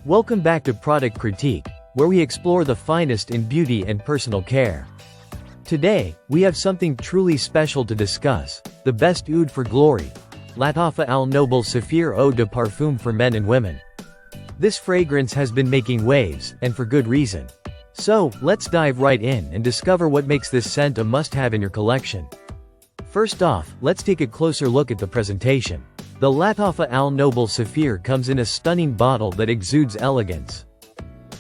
Welcome back to Product Critique, where we explore the finest in beauty and personal care. Today, we have something truly special to discuss, the best oud for Glory Lattafa Al Noble Saphir Eau de Parfum for men and women. This fragrance has been making waves, and for good reason. So, let's dive right in and discover what makes this scent a must-have in your collection. First off, let's take a closer look at the presentation. The Lattafa Al Noble Saphir comes in a stunning bottle that exudes elegance.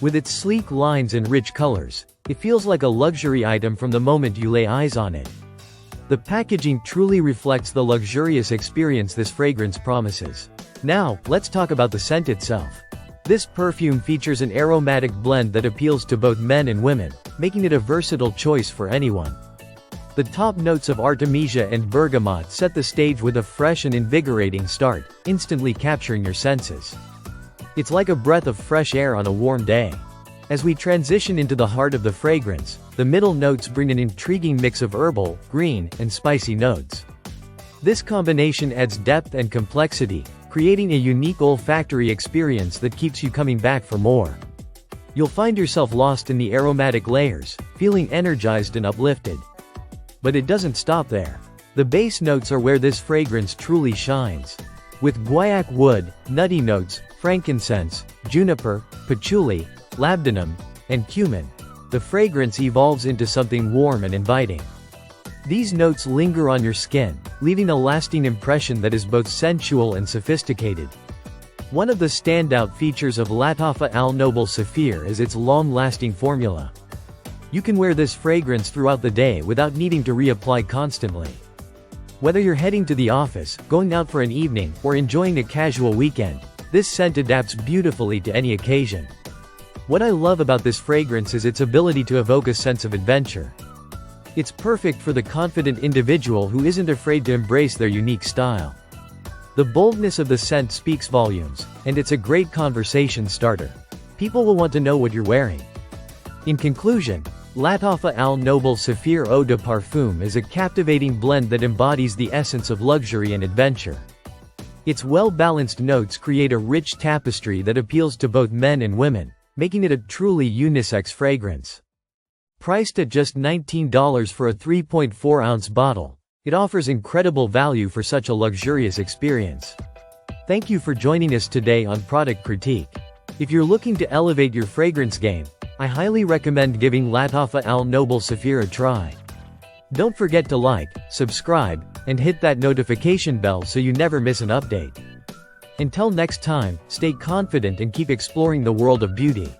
With its sleek lines and rich colors, it feels like a luxury item from the moment you lay eyes on it. The packaging truly reflects the luxurious experience this fragrance promises. Now, let's talk about the scent itself. This perfume features an aromatic blend that appeals to both men and women, making it a versatile choice for anyone. The top notes of artemisia and bergamot set the stage with a fresh and invigorating start, instantly capturing your senses. It's like a breath of fresh air on a warm day. As we transition into the heart of the fragrance, the middle notes bring an intriguing mix of herbal, green, and spicy notes. This combination adds depth and complexity, creating a unique olfactory experience that keeps you coming back for more. You'll find yourself lost in the aromatic layers, feeling energized and uplifted. But it doesn't stop there. The base notes are where this fragrance truly shines. With guaiac wood, nutty notes, frankincense, juniper, patchouli, labdanum, and cumin, the fragrance evolves into something warm and inviting. These notes linger on your skin, leaving a lasting impression that is both sensual and sophisticated. One of the standout features of Lattafa Al Noble Saphir is its long-lasting formula. You can wear this fragrance throughout the day without needing to reapply constantly. Whether you're heading to the office, going out for an evening, or enjoying a casual weekend, this scent adapts beautifully to any occasion. What I love about this fragrance is its ability to evoke a sense of adventure. It's perfect for the confident individual who isn't afraid to embrace their unique style. The boldness of the scent speaks volumes, and it's a great conversation starter. People will want to know what you're wearing. In conclusion, Lattafa Al Noble Saphir Eau de Parfum is a captivating blend that embodies the essence of luxury and adventure. Its well-balanced notes create a rich tapestry that appeals to both men and women, making it a truly unisex fragrance. Priced at just $19 for a 3.4-ounce bottle, it offers incredible value for such a luxurious experience. Thank you for joining us today on Product Critique. If you're looking to elevate your fragrance game, I highly recommend giving Lattafa Al Noble Saphir a try. Don't forget to like, subscribe, and hit that notification bell so you never miss an update. Until next time, stay confident and keep exploring the world of beauty.